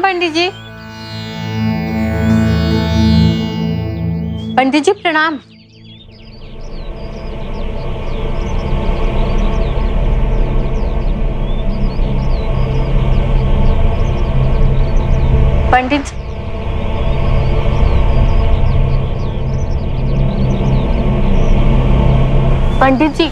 पंडित जी। पंडित जी प्रणाम। पंडित पंडित जी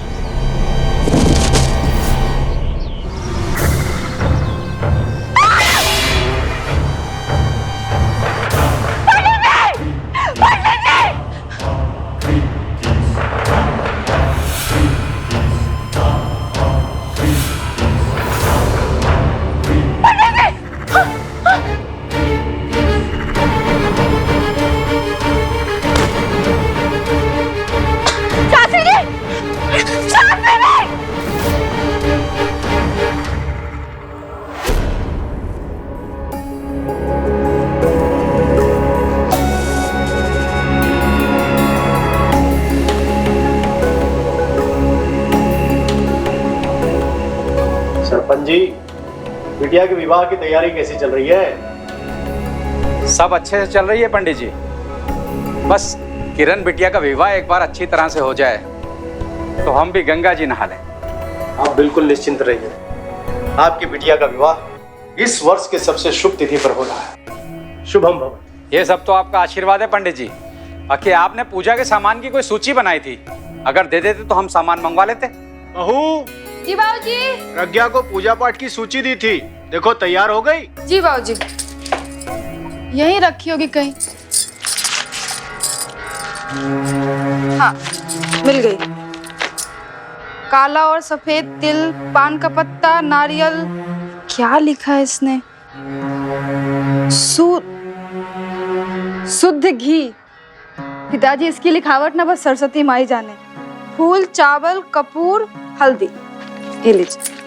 सरपंच जी, बिटिया के विवाह की तैयारी कैसी चल रही है? सब अच्छे से चल रही है पंडित जी। बस किरण बिटिया का विवाह एक बार अच्छी तरह से हो जाए तो हम भी गंगा जी नहा लें। आप बिल्कुल निश्चिंत रहिए। आपकी बिटिया का विवाह इस वर्ष के सबसे शुभ तिथि पर हो रहा है। शुभम भवन। ये सब तो आपका आशीर्वाद है पंडित जी। बाकी आपने पूजा के सामान की कोई सूची बनाई थी, अगर दे देते तो हम सामान मंगवा लेते। बहू जी बाबूजी। प्रज्ञा को पूजा पाठ की सूची दी थी, देखो तैयार हो गई। जी बाबूजी, यहीं रखी होगी कहीं। हाँ, मिल गई। काला और सफेद तिल, पान का पत्ता, नारियल। क्या लिखा है इसने? शुद्ध घी। पिताजी, इसकी लिखावट ना बस सरस्वती माई जाने। फूल, चावल, कपूर, हल्दी। ये लीजिए।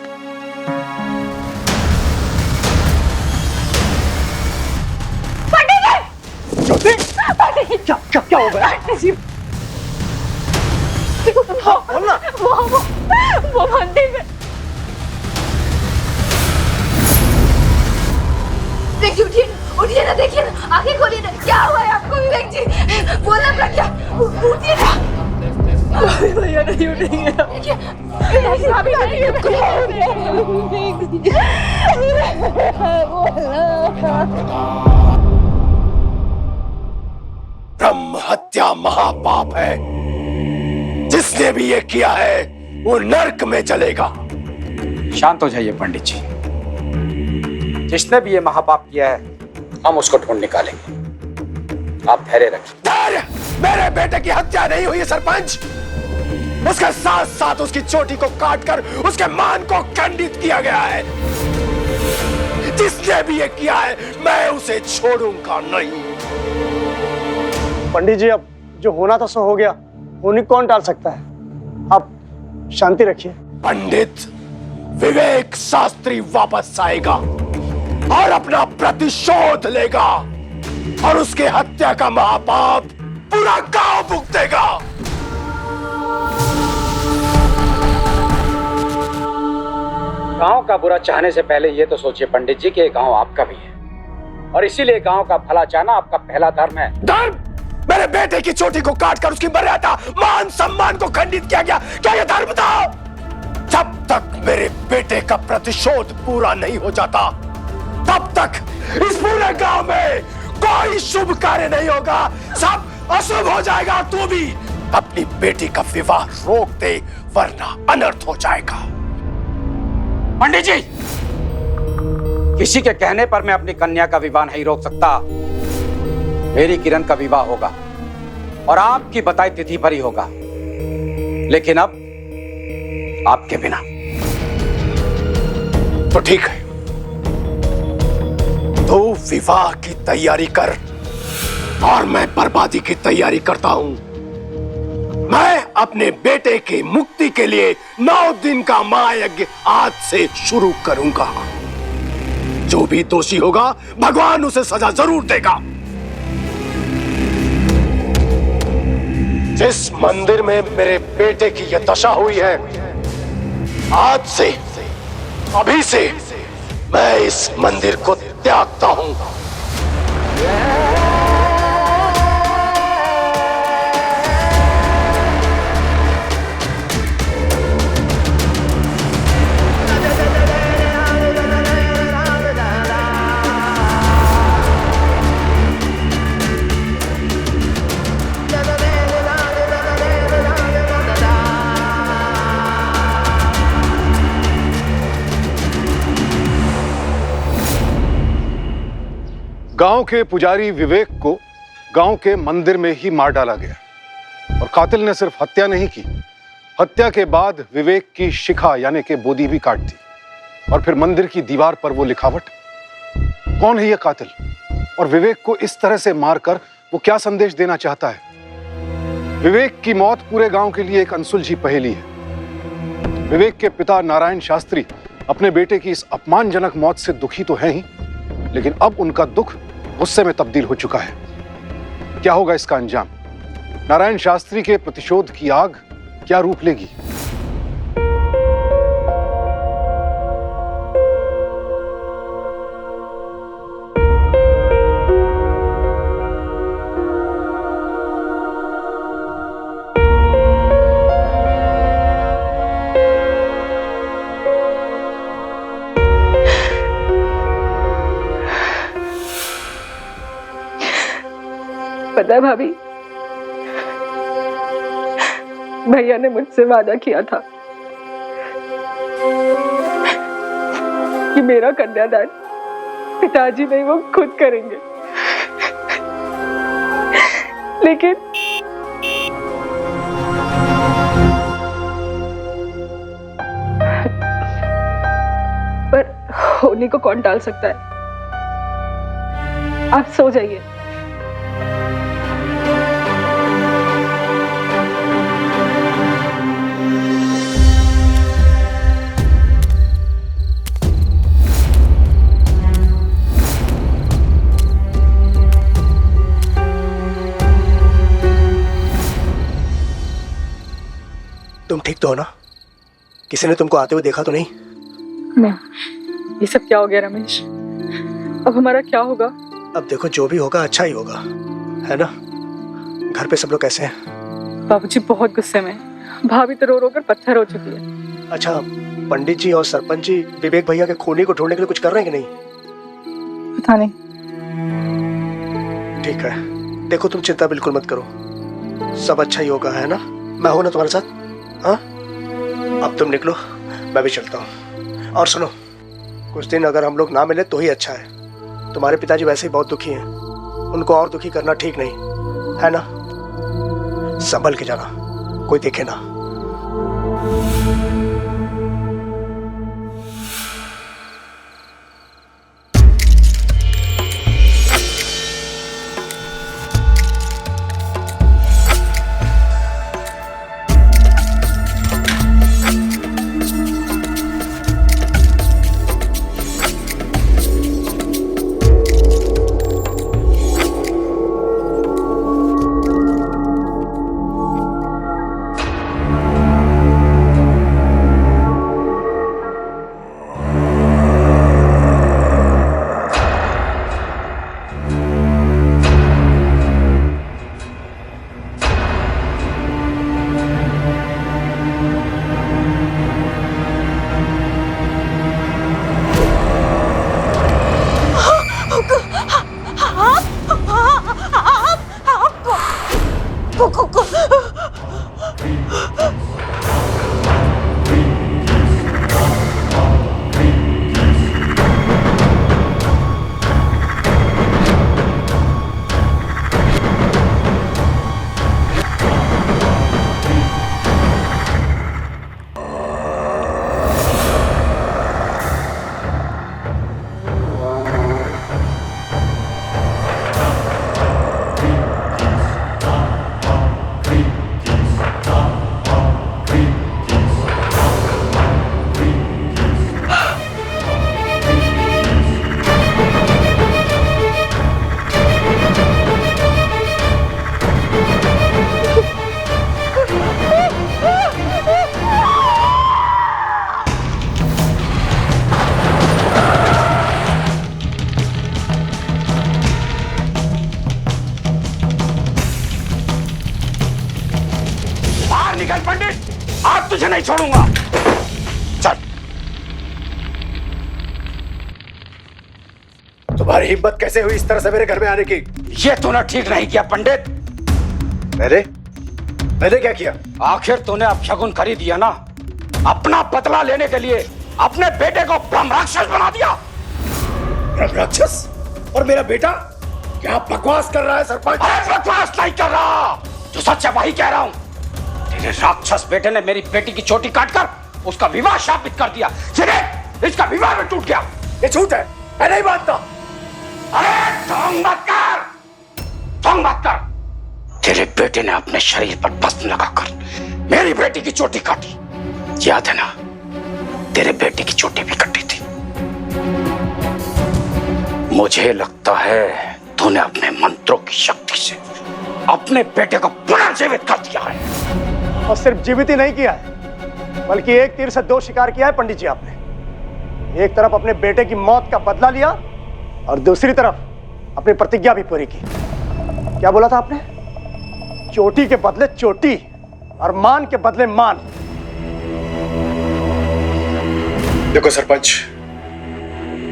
क्या हो गया? हाँ, बोलना। वो मंदिर में देखिए, उठिए उठिए ना, देखिए ना, आंखें खोलिए ना। क्या हुआ है आपको विवेक जी? बोलना प्रज्ञा, उठिए ना। भैया नहीं उठेंगे। ब्रह्म हत्या महापाप है। जिसने भी ये किया है वो नरक में चलेगा। शांत हो जाइए पंडित जी। जिसने भी ये महापाप किया है हम उसको ढूंढ निकालेंगे, आप धैर्य रखिए। धैर्य? मेरे बेटे की हत्या नहीं हुई है सरपंच। उसके साथ साथ उसकी चोटी को काटकर उसके मान को खंडित किया गया है। जिसने भी ये किया है मैं उसे छोड़ूंगा नहीं। पंडित जी, अब जो होना था सो हो गया, होने कौन टाल सकता है? आप शांति रखिए। पंडित विवेक शास्त्री वापस आएगा और अपना प्रतिशोध लेगा और उसके हत्या का महापाप पूरा गांव भुगतेगा। गांव का बुरा चाहने से पहले ये तो सोचिए पंडित जी कि ये गांव आपका भी है और इसीलिए गांव का भला चाहना आपका पहला धर्म है। धर्म? मेरे बेटे की चोटी को काटकर उसकी मर्यादा, मान सम्मान को खंडित किया गया, क्या यह धर्म था? जब तक मेरे बेटे का प्रतिशोध पूरा नहीं हो जाता तब तक इस पूरे गांव में कोई शुभ कार्य नहीं होगा, सब अशुभ हो जाएगा। तू भी अपनी बेटी का विवाह रोक दे वरना अनर्थ हो जाएगा। पंडित जी, किसी के कहने पर मैं अपनी कन्या का विवाह नहीं रोक सकता। मेरी किरण का विवाह होगा और आपकी बताई तिथि पर ही होगा, लेकिन अब आपके बिना। तो ठीक है, तो विवाह की तैयारी कर और मैं बर्बादी की तैयारी करता हूं। मैं अपने बेटे की मुक्ति के लिए 9 दिन का महायज्ञ आज से शुरू करूंगा। जो भी दोषी होगा भगवान उसे सजा जरूर देगा। जिस मंदिर में मेरे बेटे की यह दशा हुई है, आज से, अभी से मैं इस मंदिर को त्यागता हूं। गांव के पुजारी विवेक को गांव के मंदिर में ही मार डाला गया और कातिल ने सिर्फ हत्या नहीं की, हत्या के बाद विवेक की शिखा यानी कि बोदी भी काट दी और फिर मंदिर की दीवार पर वो लिखावट। कौन है ये कातिल और विवेक को इस तरह से मारकर वो क्या संदेश देना चाहता है? विवेक की मौत पूरे गांव के लिए एक अनसुलझी पहेली है। विवेक के पिता नारायण शास्त्री अपने बेटे की इस अपमानजनक मौत से दुखी तो हैं ही, लेकिन अब उनका दुख गुस्से में तब्दील हो चुका है। क्या होगा इसका अंजाम? नारायण शास्त्री के प्रतिशोध की आग क्या रूप लेगी? पता है भाभी, भैया ने मुझसे वादा किया था कि मेरा कन्यादान पिताजी नहीं वो खुद करेंगे, लेकिन पर होने को कौन टाल सकता है? आप सो जाइए। तुम ठीक तो हो ना? किसी ने तुमको आते हुए देखा तो नहीं? नहीं। ये सब क्या हो गया रमेश? अब हमारा क्या होगा? अब देखो, जो भी होगा अच्छा ही होगा, है ना? घर पे सब लोग कैसे हैं? बाबूजी बहुत गुस्से में, भाभी तो रो रो कर पत्थर हो चुकी है। अच्छा, पंडित जी और सरपंच जी विवेक भैया के खूनी को ढूंढने के लिए कुछ कर रहे हैं कि नहीं? पता नहीं। ठीक है, देखो तुम चिंता बिल्कुल मत करो, सब अच्छा ही होगा, है ना? मैं हूं ना तुम्हारे साथ। हाँ, अब तुम निकलो, मैं भी चलता हूँ। और सुनो, कुछ दिन अगर हम लोग ना मिले तो ही अच्छा है। तुम्हारे पिताजी वैसे ही बहुत दुखी हैं, उनको और दुखी करना ठीक नहीं है ना? संभल के जाना, कोई देखे ना। तुझे नहीं छोड़ूंगा। चल। तुम्हारी हिम्मत कैसे हुई इस तरह से मेरे घर में आने की? ये तूने ठीक नहीं किया पंडित। मैंने क्या किया? आखिर तूने अपशगुन खरीद दिया ना, अपना बदला लेने के लिए अपने बेटे को ब्रह्म राक्षस बना दिया। ब्रह्म राक्षस? और मेरा बेटा? क्या बकवास कर रहा है सरपंच? बकवास नहीं कर रहा, जो सच है वही कह रहा हूँ। तेरे राक्षस बेटे ने मेरी बेटी की चोटी काटकर उसका विवाह शापित कर दिया। इसका विवाह में टूट गया। ये झूठ है, मैं नहीं मानता। अरे ढोंग मत कर, ढोंग मत कर। तेरे बेटे ने अपने शरीर पर भस्म लगाकर मेरी बेटी की चोटी काटी। याद है ना, तेरे बेटे की चोटी भी कटी थी। मुझे लगता है तूने अपने मंत्रों की शक्ति से अपने बेटे को पुनर्जीवित कर दिया है। और सिर्फ जीवित ही नहीं किया है, बल्कि एक तीर से दो शिकार किया है पंडित जी आपने। एक तरफ अपने बेटे की मौत का बदला लिया और दूसरी तरफ अपनी प्रतिज्ञा भी पूरी की। क्या बोला था आपने? चोटी के बदले चोटी और मान के बदले मान। देखो सरपंच,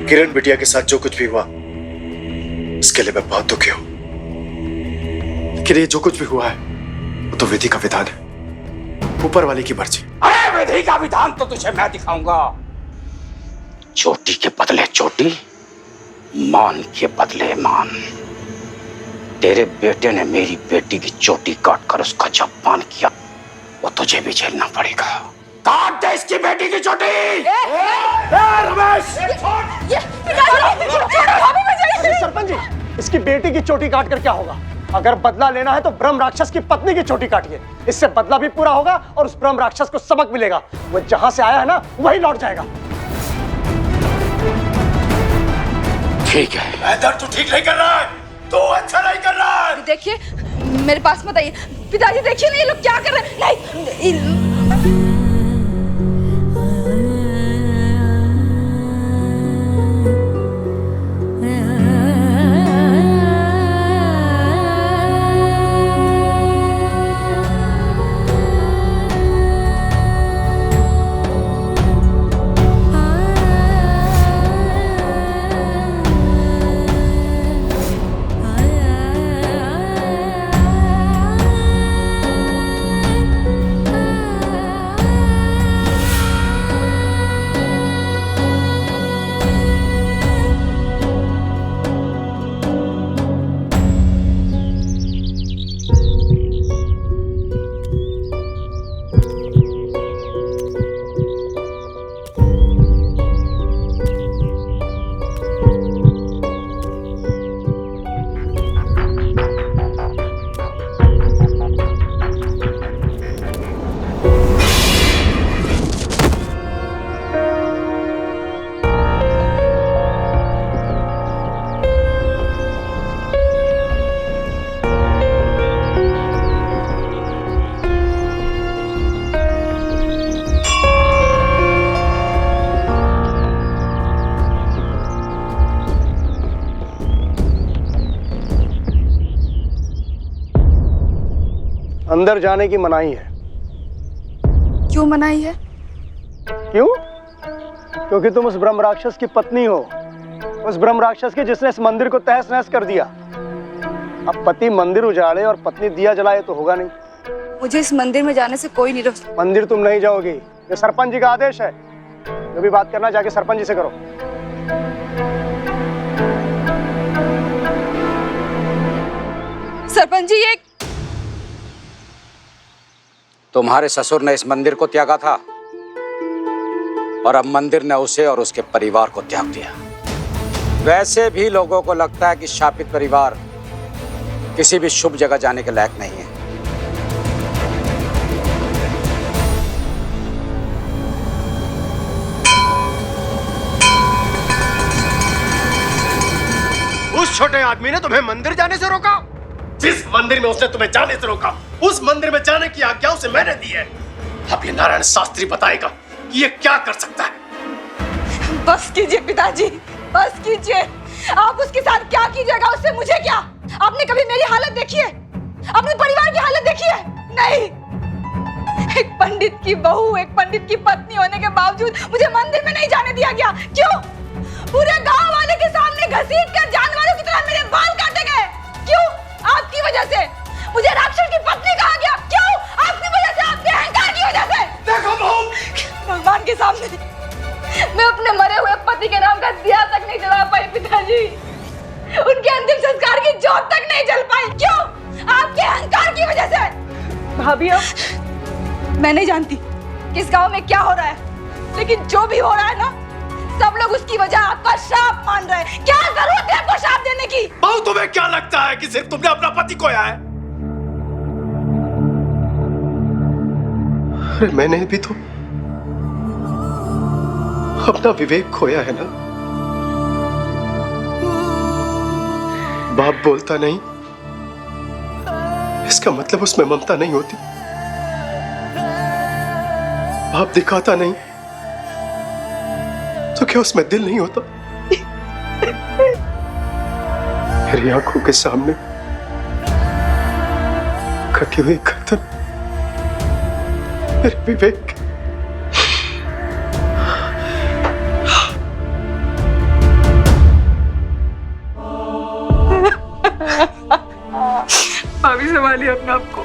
किरण बिटिया के साथ जो कुछ भी हुआ इसके लिए मैं बहुत दुखी हूं, लेकिन ये जो कुछ भी हुआ है वो तो विधि का विधान है, ऊपर वाले की मर्जी। अरे विधि का विधान तो तुझे मैं दिखाऊंगा। चोटी के बदले चोटी, मान के बदले मान। तेरे बेटे ने मेरी बेटी की चोटी काटकर उसका जब पान किया, वो तुझे भी झेलना पड़ेगा। काट दे इसकी बेटी की चोटी। रमेश, सरपंच जी, इसकी बेटी की चोटी काट कर क्या होगा? अगर बदला लेना है तो ब्रह्म राक्षस की पत्नी की चोटी काटिए। इससे बदला भी पूरा होगा और उस ब्रह्म राक्षस को सबक मिलेगा। वो जहां से आया है ना, वही लौट जाएगा। ठीक है। मैदान तू ठीक नहीं कर रहा है, तो अच्छा नहीं कर रहा है। देखिए, मेरे पास मत आइए। पिताजी देखिए ना, ये लोग क्या कर रहे हैं। नहीं, अंदर जाने की मनाही है। क्यों मनाही है? क्यों? क्योंकि तुम उस ब्रह्म राक्षस की पत्नी हो, उस ब्रह्म राक्षस की जिसने इस मंदिर को तहस नहस कर दिया। अब पति मंदिर उजाड़े और पत्नी दिया जलाए तो होगा नहीं। मुझे इस मंदिर में जाने से कोई नहीं रोक सकता। मंदिर तुम नहीं जाओगी, ये सरपंच जी का आदेश है। जो भी बात करना जाके सरपंच जी से करो। सरपंच जी, ये तुम्हारे ससुर ने इस मंदिर को त्यागा था और अब मंदिर ने उसे और उसके परिवार को त्याग दिया। वैसे भी लोगों को लगता है कि शापित परिवार किसी भी शुभ जगह जाने के लायक नहीं है। उस छोटे आदमी ने तुम्हें मंदिर जाने से रोका? जिस मंदिर में उसने तुम्हें जाने से रोका, उस मंदिर में जाने की आज्ञा उसे मैंने दी है। अब ये नारायण शास्त्री बताएगा कि ये क्या कर सकता है। बस कीजिए पिताजी, बस कीजिए। आप उसके साथ क्या कीजिएगा, उससे मुझे क्या? आपने कभी मेरी हालत देखी है? अपने परिवार की हालत देखी है? नहीं। एक पंडित की बहू, एक पंडित की पत्नी होने के बावजूद मुझे मंदिर में नहीं जाने दिया गया। क्यों? पूरे गांव वाले के सामने घसीट कर जानवरों की तरह मेरे बाल काटे गए। क्यों? आपकी वजह से। मुझे राक्षस की पत्नी कहा गया। क्यों? आपकी वजह से, आपके अहंकार की वजह से। देखो बहू, भगवान के सामने मैं अपने मरे हुए पति के नाम का दिया तक नहीं जला पाई पिताजी। उनके अंतिम संस्कार की जोत तक नहीं जल पाई। क्यों? आपके अहंकार की वजह से। भाभी, अब मैं नहीं जानती किस गांव में क्या हो रहा है, लेकिन जो भी हो रहा है ना, सब लोग उसकी वजह आपका श्राप मान रहे हैं। क्या जरूरत है आपको श्राप देने की? बहू तुम्हें क्या लगता है कि सिर्फ तुमने अपना पति खोया है? अरे मैंने भी तो अपना विवेक खोया है ना। बाप बोलता नहीं, इसका मतलब उसमें ममता नहीं होती। बाप दिखाता नहीं, तो क्या उसमें दिल नहीं होता? मेरी आंखों के सामने कटी हुई गर्दन, मेरे विवेक। भाभी संभालिए अपने आप को।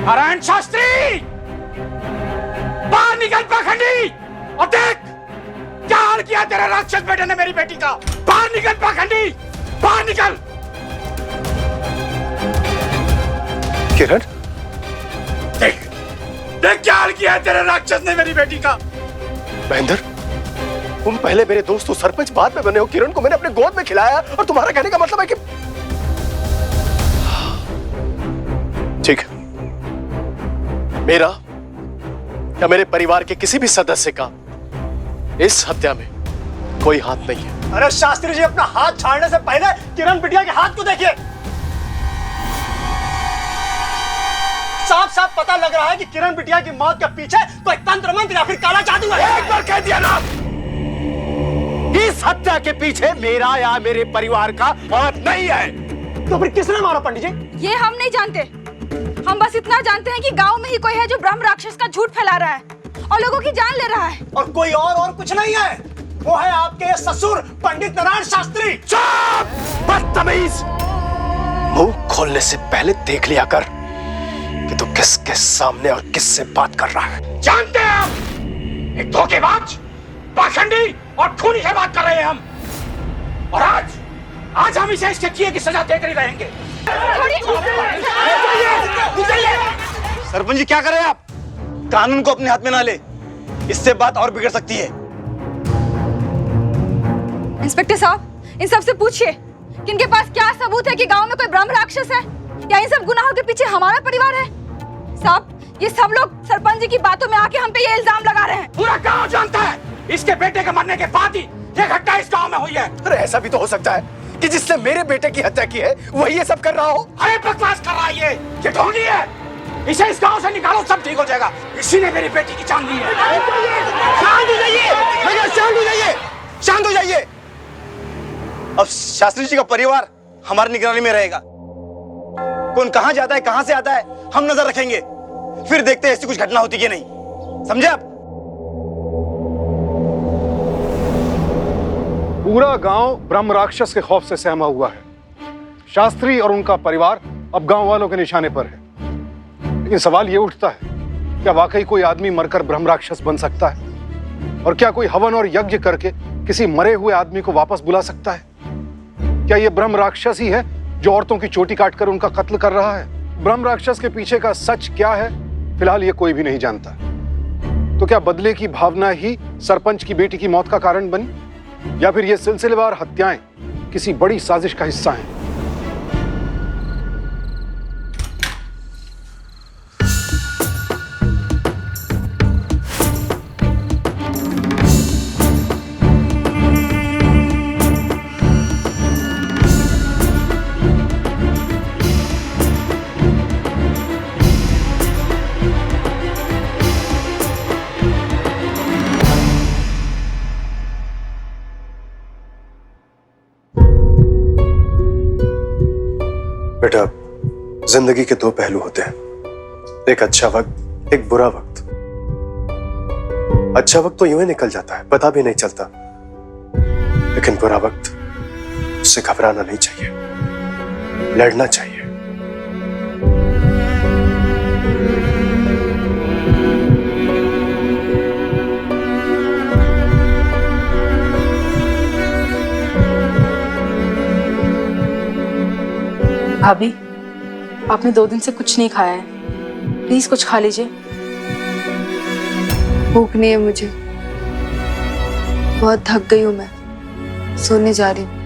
नारायण शास्त्री, बाहर निकल पाखंडी, और देख क्या हाल किया तेरे राक्षस बेटे ने मेरी बेटी का। बाहर निकल पाखंडी, बाहर निकल। किरण, देख देख क्या हाल किया है तेरे राक्षस ने मेरी बेटी का। महेंद्र, तुम पहले मेरे दोस्त हो, सरपंच बाद में बने हो। किरण को मैंने अपने गोद में खिलाया और तुम्हारा कहने का मतलब है कि ठीक है, मेरा या मेरे परिवार के किसी भी सदस्य का इस हत्या में कोई हाथ नहीं है। अरे शास्त्री जी, अपना हाथ छाड़ने से पहले किरण बिटिया के हाथ को देखिए। साफ साफ पता लग रहा है कि किरण बिटिया की मौत के पीछे कोई तंत्र मंत्र या फिर काला जादू है। एक बार कह दिया ना, इस हत्या के पीछे मेरा या मेरे परिवार का हाथ नहीं है। तो फिर किसने मारा पंडित जी? ये हम नहीं जानते। हम बस इतना जानते हैं कि गांव में ही कोई है जो ब्रह्म राक्षस का झूठ फैला रहा है और लोगों की जान ले रहा है। और कोई और कुछ नहीं है, वो है आपके ससुर पंडित नारायण शास्त्री। चुप, बदतमीज। मुंह खोलने से पहले देख लिया कर कि तू किसके सामने और किससे बात कर रहा है। जानते हैं आप, एक धोखेबाज, पाखंडी और खूनी से बात कर रहे हैं हम। और आज हम इसे इसके किए की सजा देकर ही रहेंगे। सरपंच जी, क्या कर रहे हैं आप? कानून को अपने हाथ में ना ले। इससे बात और बिगड़ सकती है। इंस्पेक्टर साहब, इन सब से पूछिए कि इनके पास क्या सबूत है कि गांव में कोई ब्रह्म राक्षस है या इन सब गुनाहों के पीछे हमारा परिवार है। साहब, ये सब लोग सरपंच जी की बातों में आके हम पे ये इल्जाम लगा रहे हैं। पूरा गांव जानता है इसके बेटे के मरने के बाद ही ये घटना इस गांव में हुई है। अरे ऐसा भी तो हो सकता है कि जिसने मेरे बेटे की हत्या की है वही ये सब कर रहा हो। अरे बकवास कर रहा है ये ढोंगी है। इसे इस गांव से निकालो, सब ठीक हो जाएगा। इसी ने मेरी बेटी की जान ली है। शांत हो जाइए भैया, शांत हो जाइए, शांत हो जाइए। अब शास्त्री जी का परिवार हमारी निगरानी में रहेगा। कौन कहां जाता है, कहां से आता है, हम नजर रखेंगे। फिर देखते हैं ऐसी कुछ घटना होती कि नहीं। समझे आप? पूरा गांव ब्रह्म राक्षस के खौफ से सहमा हुआ है। शास्त्री और उनका परिवार अब गांव वालों के निशाने पर है। लेकिन सवाल ये उठता है, क्या वाकई कोई आदमी मरकर ब्रह्म राक्षस बन सकता है? और क्या कोई हवन और यज्ञ करके किसी मरे हुए आदमी को वापस बुला सकता है? क्या ये ब्रह्म राक्षस ही है जो औरतों की चोटी काटकर उनका कत्ल कर रहा है? ब्रह्म राक्षस के पीछे का सच क्या है, फिलहाल ये कोई भी नहीं जानता। तो क्या बदले की भावना ही सरपंच की बेटी की मौत का कारण बनी, या फिर ये सिलसिलेवार हत्याएं किसी बड़ी साजिश का हिस्सा हैं? बेटा, जिंदगी के दो पहलू होते हैं, एक अच्छा वक्त, एक बुरा वक्त। अच्छा वक्त तो यूं ही निकल जाता है, पता भी नहीं चलता। लेकिन बुरा वक्त, उससे घबराना नहीं चाहिए, लड़ना चाहिए। भाभी, आपने 2 दिन से कुछ नहीं खाया है, प्लीज कुछ खा लीजिए। भूख नहीं है मुझे, बहुत थक गई हूँ मैं, सोने जा रही हूँ।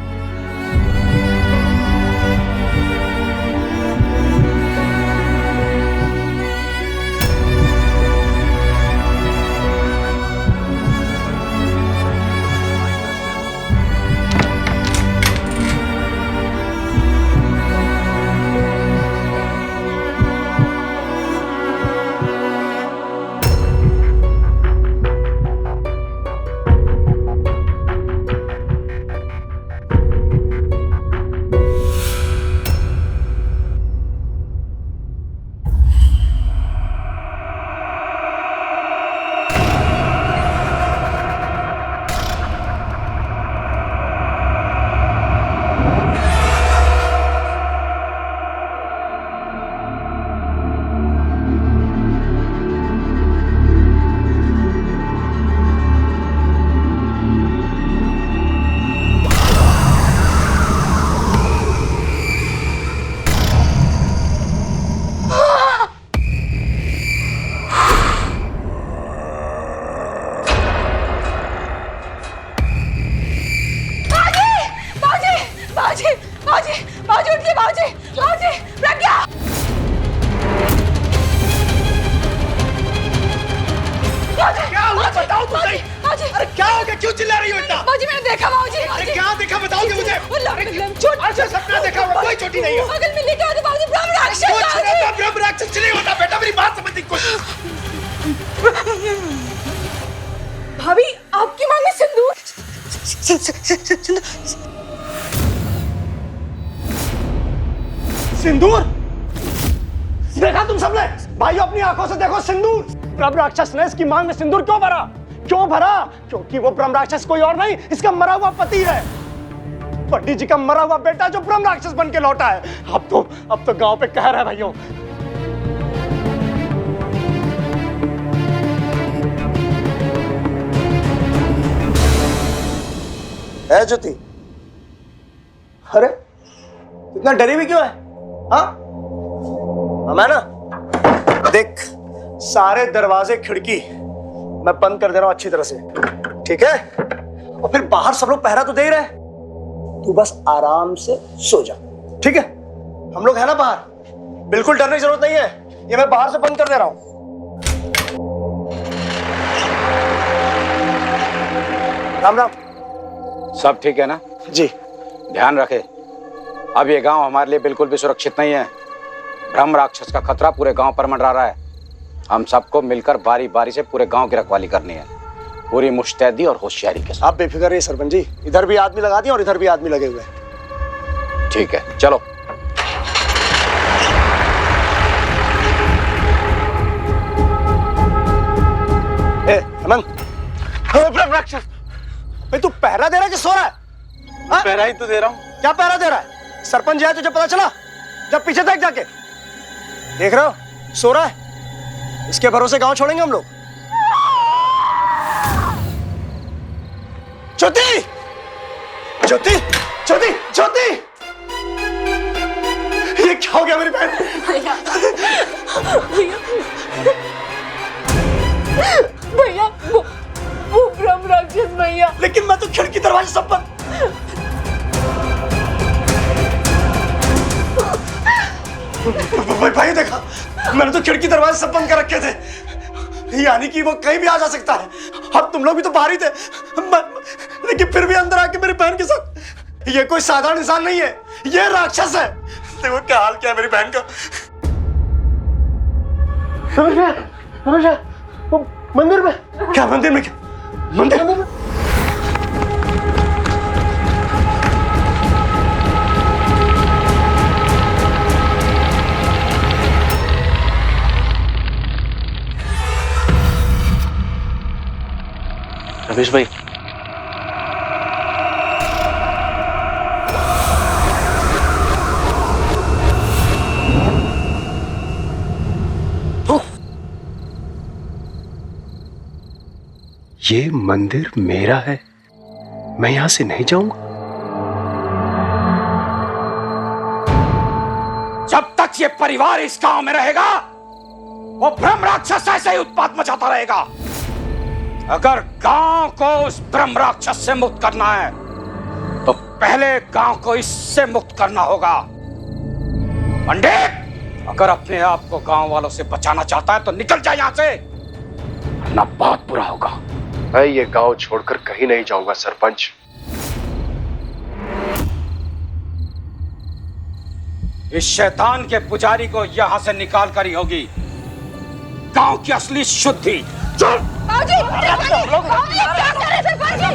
अरे क्या हो गया, क्यों चिल्ला रही हो इतना? बाबूजी, मैंने देखा बाबूजी। अरे क्या देखा, बताओगे मुझे? अच्छा सपना देखा होगा, कोई चोटी नहीं है। बगल में लिखा होता बाबूजी ब्रह्म राक्षस। कुछ नहीं होता, ब्रह्म राक्षस नहीं होता बेटा, मेरी बात समझने की कोशिश। भाभी, आपकी मांग में सिंदूर। सिंदूर देखा तुम सबने? भाइयों, अपनी आंखों से देखो सिंदूर। ब्रह्म राक्षस ने इसकी मांग में सिंदूर क्यों भरा? क्यों भरा? क्योंकि वो ब्रह्म राक्षस कोई और नहीं, इसका मरा हुआ पति है। पंडित जी का मरा हुआ बेटा जो ब्रह्म राक्षस बन के लौटा है। अब तो गांव पे कहर है भाइयों। है ज्योति, अरे इतना डरी हुई क्यों है? हाँ, मैं ना देख, सारे दरवाजे खिड़की मैं बंद कर दे रहा हूं अच्छी तरह से, ठीक है? और फिर बाहर सब लोग पहरा तो दे ही रहे, तू बस आराम से सो जा, ठीक है? हम लोग है ना बाहर, बिल्कुल डरने की जरूरत नहीं है। ये मैं बाहर से बंद कर दे रहा हूं। राम राम। सब ठीक है ना? जी। ध्यान रखे, अब ये गांव हमारे लिए बिल्कुल भी सुरक्षित नहीं है। ब्रह्म राक्षस का खतरा पूरे गांव पर मंडरा रहा है। हम सबको मिलकर बारी बारी से पूरे गांव की रखवाली करनी है, पूरी मुस्तैदी और होशियारी के साथ। आप बेफिक्र रहिए सरपंच जी, इधर भी आदमी लगा दिए और इधर भी आदमी लगे हुए हैं। ठीक है, चलो। हेमंत, राक्षस भाई तू पहरा दे रहा है कि सो रहा है? पहरा ही तो दे रहा हूँ। क्या पहरा दे रहा है? सरपंच जी आए तुझे पता चला? जब पीछे देख जाके, देख रहे हो सो रहा है। इसके भरोसे गांव छोड़ेंगे हम लोग? ज्योति, ज्योति, ज्योति, ज्योति, ये क्या हो गया मेरी बहन? भैया भैया वो ब्रह्म राक्षस भैया। लेकिन मैं तो खिड़की दरवाजे सब बंद। भाई देखा, मैंने तो खिड़की दरवाजे सब बंद कर रखे थे, यानी कि वो कहीं भी आ जा सकता है। अब तुम लोग भी तो बाहर ही थे, लेकिन फिर भी अंदर आके मेरी बहन के साथ। ये कोई साधारण इंसान नहीं है, ये राक्षस है। देखो क्या हाल क्या है मेरी बहन का। वो मंदिर में क्या? मंदिर में क्या? मंदिर में रमेश भाई, ये मंदिर मेरा है, मैं यहां से नहीं जाऊंगा। जब तक ये परिवार इस गांव में रहेगा, वो ब्रह्म राक्षस ऐसे ही उत्पात मचाता रहेगा। अगर गांव को उस ब्रह्म राक्षस से मुक्त करना है, तो पहले गांव को इससे मुक्त करना होगा। पंडित, अगर अपने आप को गांव वालों से बचाना चाहता है तो निकल जाए यहां से, वरना बहुत बुरा होगा। मैं ये गांव छोड़कर कहीं नहीं जाऊंगा सरपंच। इस शैतान के पुजारी को यहां से निकाल कर ही होगी गांव की असली शुद्धि। चल! बाबूजी, बाबूजी, क्या कर रहे थे बाबूजी?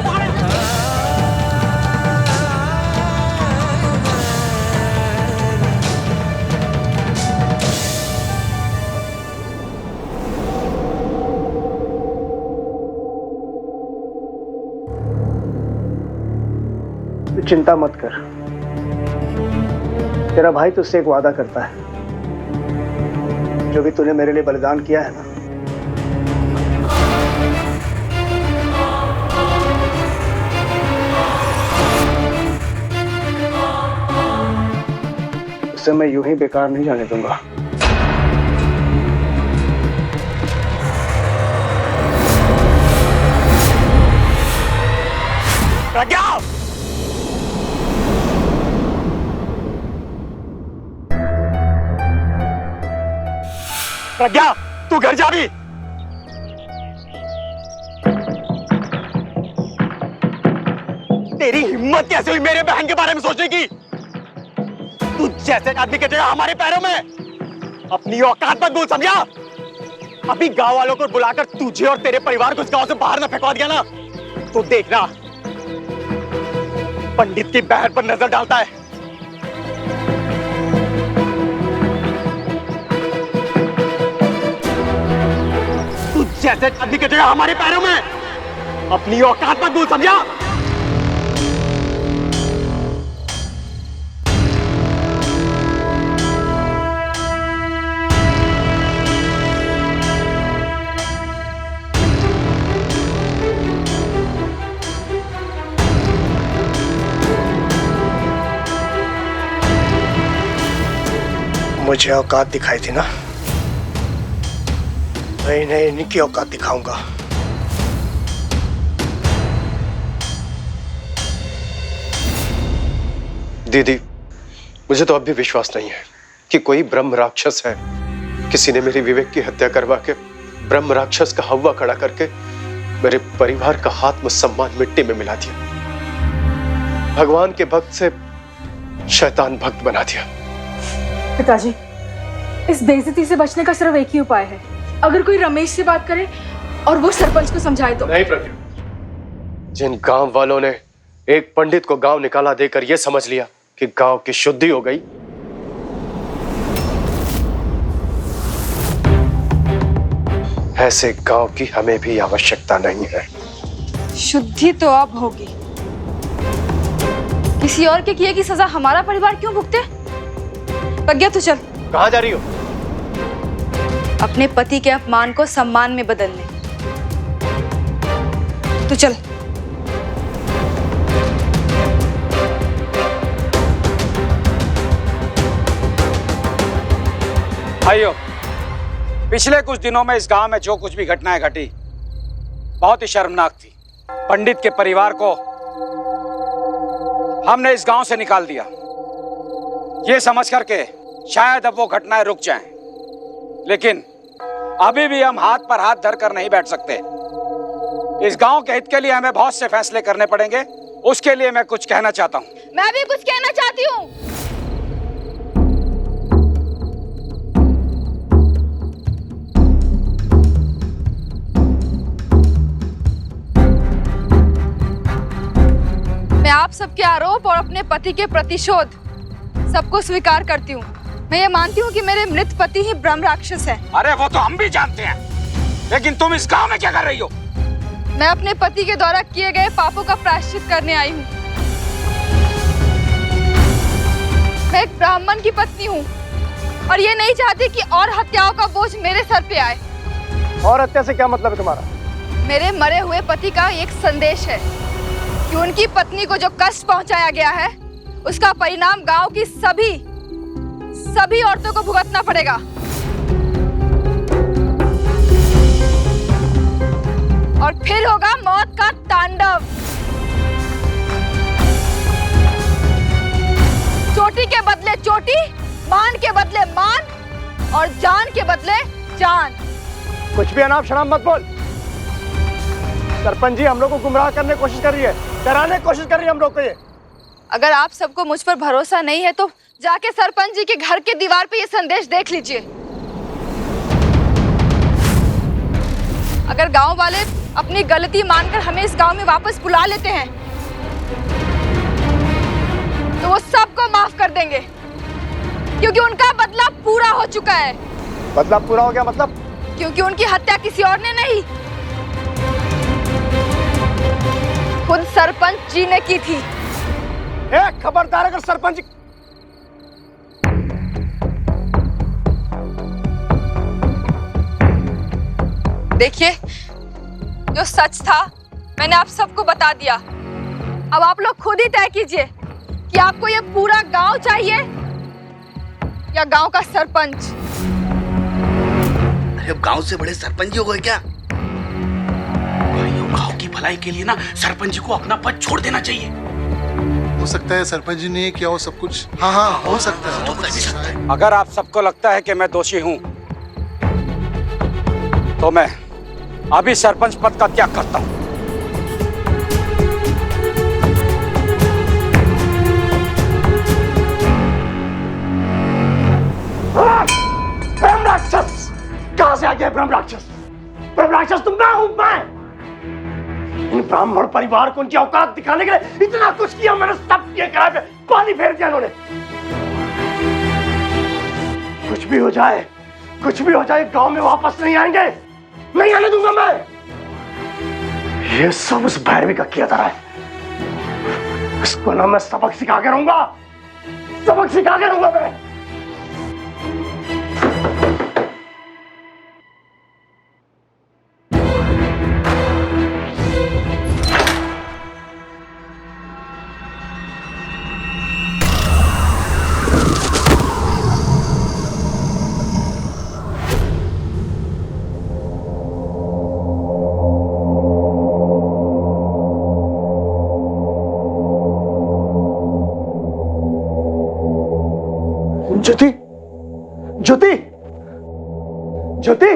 चिंता मत कर, तेरा भाई तुझसे एक वादा करता है, जो भी तूने मेरे लिए बलिदान किया है ना, उसे मैं यूं ही बेकार नहीं जाने दूंगा। प्रज्ञा! प्रज्ञा, तू घर जा भी। तेरी हिम्मत कैसे हुई मेरे बहन के बारे में सोचने की? तू जैसे आदमी के जगह हमारे पैरों में। अपनी औकात मत भूल, समझा? अभी गांव वालों को बुलाकर तुझे और तेरे परिवार को इस गांव से बाहर न फेंकवा दिया ना, तो देखना पंडित की बहन पर नजर डालता है। तू जैसे आदमी की जगह हमारे पैरों में। अपनी औकात मत भूल, समझा? मुझे औकात दिखाई थी ना, मैं इन्हें इन्हीं की औकात दिखाऊंगा। दीदी, मुझे तो अब भी विश्वास नहीं है कि कोई ब्रह्म राक्षस है। किसी ने मेरी विवेक की हत्या करवा के ब्रह्म राक्षस का हव्वा खड़ा करके मेरे परिवार का आत्म सम्मान मिट्टी में मिला दिया। भगवान के भक्त से शैतान भक्त बना दिया। पिताजी, इस बेइज्जती से बचने का सिर्फ एक ही उपाय है। अगर कोई रमेश से बात करे और वो सरपंच को समझाए तो। नहीं प्रज्ञा, जिन गांव वालों ने एक पंडित को गांव निकाला देकर यह समझ लिया कि गांव की शुद्धि हो गई, ऐसे गांव की हमें भी आवश्यकता नहीं है। शुद्धि तो अब होगी। किसी और के किए की सजा हमारा परिवार क्यों भुगते? प्रज्ञा तू चल। कहां जा रही हो? अपने पति के अपमान को सम्मान में बदलने। तू चल। भाइयों, पिछले कुछ दिनों में इस गांव में जो कुछ भी घटनाएं घटी बहुत ही शर्मनाक थी। पंडित के परिवार को हमने इस गांव से निकाल दिया, ये समझ करके शायद अब वो घटनाएं रुक जाएं। लेकिन अभी भी हम हाथ पर हाथ धरकर नहीं बैठ सकते। इस गांव के हित के लिए हमें बहुत से फैसले करने पड़ेंगे। उसके लिए मैं कुछ कहना चाहता हूं। मैं भी कुछ कहना चाहती हूँ। मैं आप सबके आरोप और अपने पति के प्रतिशोध सबको स्वीकार करती हूँ। मैं ये मानती हूँ कि मेरे मृत पति ही ब्रह्म राक्षस है। अरे वो तो हम भी जानते हैं, लेकिन तुम इस गांव में क्या कर रही हो? मैं अपने पति के द्वारा किए गए पापों का प्रायश्चित करने आई हूँ। मैं एक ब्राह्मण की पत्नी हूँ और ये नहीं चाहती कि और हत्याओं का बोझ मेरे सर पे आए। और हत्या से क्या मतलब है तुम्हारा? मेरे मरे हुए पति का एक संदेश है कि उनकी पत्नी को जो कष्ट पहुंचाया गया है उसका परिणाम गांव की सभी औरतों को भुगतना पड़ेगा। और फिर होगा मौत का तांडव। चोटी के बदले चोटी, मान के बदले मान और जान के बदले जान। कुछ भी अनाप शनाप मत बोल। सरपंच जी हम लोग को गुमराह करने की कोशिश कर रही है, डराने की कोशिश कर रही है हम लोग को। ये अगर आप सबको मुझ पर भरोसा नहीं है तो जाके सरपंच जी के घर के दीवार पे ये संदेश देख लीजिए। अगर गांव वाले अपनी गलती मानकर हमें इस गांव में वापस बुला लेते हैं तो वो सबको माफ कर देंगे, क्योंकि उनका बदला पूरा हो चुका है। बदला पूरा हो गया मतलब? क्योंकि उनकी हत्या किसी और ने नहीं, खुद सरपंच जी ने की थी। खबरदार अगर सरपंच। देखिए, जो सच था मैंने आप सबको बता दिया। अब आप लोग खुद ही तय कीजिए कि आपको ये पूरा गांव चाहिए या गांव का सरपंच। अरे अब गांव से बड़े सरपंच हो गए क्या? भाइयों, गांव की भलाई के लिए ना सरपंच जी को अपना पद छोड़ देना चाहिए। हो सकता है सरपंच जी ने किया हो सब कुछ। हाँ हो सकता है। अगर आप सबको लगता है कि मैं दोषी हूं तो मैं अभी सरपंच पद का त्याग करता हूं। ब्रह्म राक्षस कहां से आ गया? ब्रह्म राक्षस? ब्रह्म राक्षस तुम ना हूं मैं। इन ब्राह्मण परिवार को उनकी औकात दिखाने के लिए इतना कुछ किया मैंने, सब किए किराए पे पानी फेर दिया इन्होंने। कुछ भी हो जाए गांव में वापस नहीं आएंगे, नहीं आने दूंगा मैं। ये सब उस भैरवी का किया था। इसको ना मैं सबक सिखा के रहूंगा मैं। ज्योति,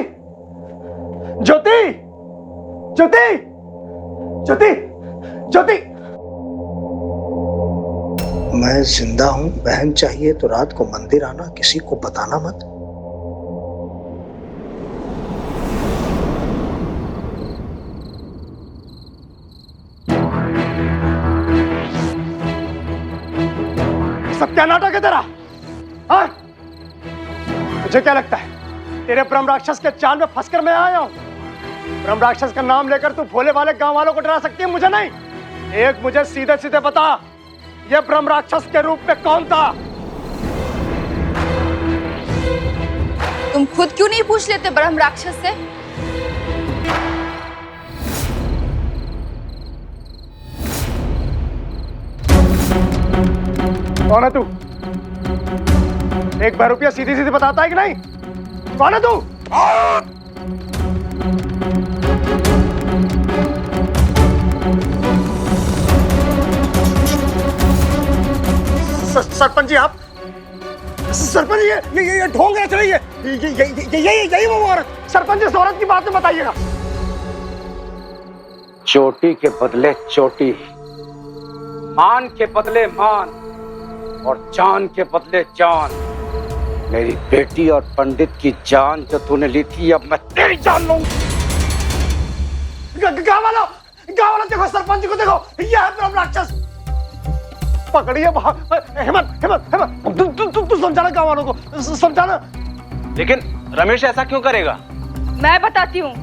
ज्योति, ज्योति, ज्योति, ज्योति। मैं जिंदा हूं, बहन चाहिए तो रात को मंदिर आना, किसी को बताना मत। सब क्या नाटक है तेरा? हाँ? मुझे क्या लगता है तेरे ब्रह्म राक्षस के चाल में फंसकर मैं आया हूं? ब्रह्म राक्षस का नाम लेकर तू भोले वाले गांव वालों को डरा सकती है, मुझे नहीं। एक मुझे सीधे सीधे बता, ये ब्रह्म राक्षस के रूप में कौन था? तुम खुद क्यों नहीं पूछ लेते ब्रह्म राक्षस से? कौन है तू? एक बार रुपया सीधी सीधी बताता है कि नहीं? कौन है तू? सरपंच जी, आप सरपंच जी, ये ढोंग रच रही है। यही वो औरत। सरपंच जी, इस औरत की बात में बताइएगा। चोटी के बदले चोटी, मान के बदले मान, और जान के बदले जान। मेरी बेटी और पंडित की जान जो तूने ली थी, अब मैं तेरी जान लूंगा। गाँव वालों देखो, सरपंच जी को देखो, यह है ब्रह्म राक्षस। पकड़िए। हेमंत, तू समझाना गाँव वालों को, समझाना। लेकिन रमेश ऐसा क्यों करेगा? मैं बताती हूँ।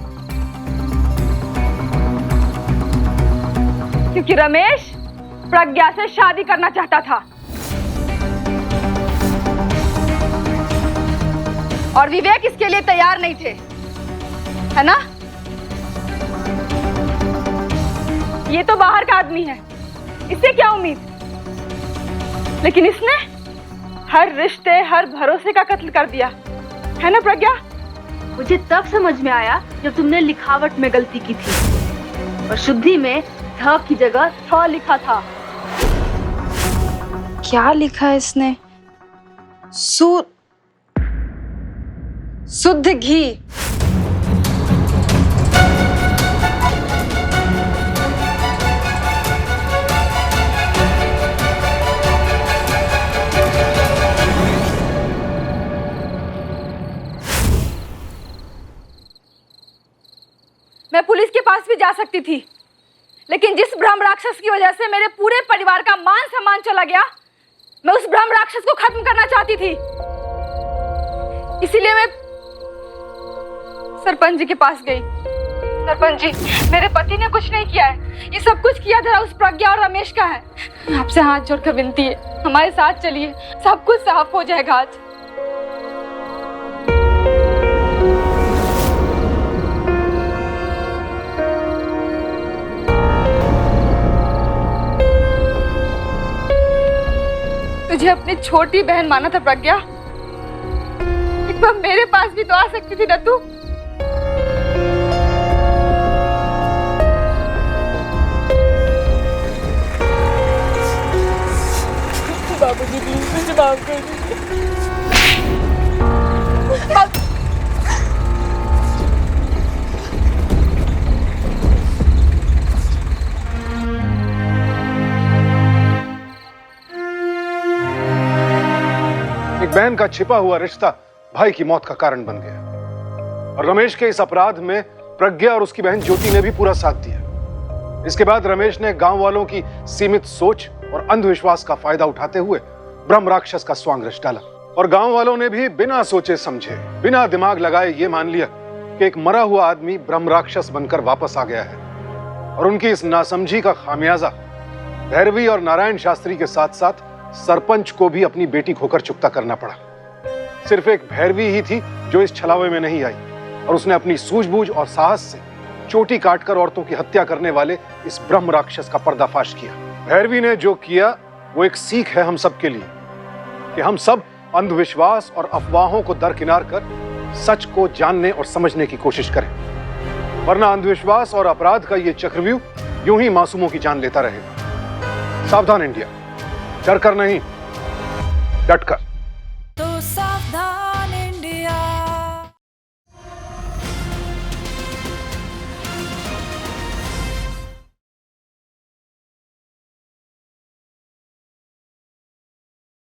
क्योंकि रमेश प्रज्ञा से शादी करना चाहता था और विवेक इसके लिए तैयार नहीं थे, है ना? ये तो बाहर का आदमी है, इससे क्या उम्मीद? लेकिन इसने हर रिश्ते, हर भरोसे का कत्ल कर दिया, है ना प्रज्ञा? मुझे तब समझ में आया जब तुमने लिखावट में गलती की थी और शुद्धि में ध की जगह थ लिखा था। क्या लिखा है इसने? शुद्ध घी। मैं पुलिस के पास भी जा सकती थी, लेकिन जिस ब्रह्म राक्षस की वजह से मेरे पूरे परिवार का मान सम्मान चला गया, मैं उस ब्रह्म राक्षस को खत्म करना चाहती थी। इसीलिए मैं सरपंच जी के पास गई। सरपंच जी, मेरे पति ने कुछ नहीं किया है, ये सब कुछ किया धरा उस प्रज्ञा और रमेश का है। आपसे हाथ जोड़कर विनती है, हमारे साथ चलिए, सब कुछ साफ हो जाएगा आज। तुझे अपनी छोटी बहन माना था प्रज्ञा, एक बार मेरे पास भी तो आ सकती थी ना तू? बाबूजी प्लीज मुझे माफ कर दीजिए। एक बहन का छिपा हुआ रिश्ता भाई की मौत का कारण बन गया और रमेश के इस अपराध में प्रज्ञा और उसकी बहन ज्योति ने भी पूरा साथ दिया। इसके बाद रमेश ने गांव वालों की सीमित सोच और अंधविश्वास का फायदा उठाते हुए ब्रह्म राक्षस का स्वांग रच डाला और गांव वालों ने भी बिना सोचे समझे, बिना दिमाग लगाए ये मान लिया कि एक मरा हुआ आदमी ब्रह्म राक्षस बनकर वापस आ गया है। और उनकी इस नासमझी का खामियाजा भैरवी और नारायण शास्त्री के साथ साथ सरपंच को भी अपनी बेटी खोकर चुकता करना पड़ा। सिर्फ एक भैरवी ही थी जो इस छलावे में नहीं आई और उसने अपनी सूझबूझ और साहस से चोटी काटकर औरतों की हत्या करने वाले इस ब्रह्म राक्षस का पर्दाफाश किया। भैरवी ने जो किया वो एक सीख है हम सब के लिए कि हम सब अंधविश्वास और अफवाहों को दरकिनार कर सच को जानने और समझने की कोशिश करें, वरना अंधविश्वास और अपराध का ये चक्रव्यूह यूं ही मासूमों की जान लेता रहेगा। सावधान इंडिया, डर कर नहीं, डट कर। तो सावधान।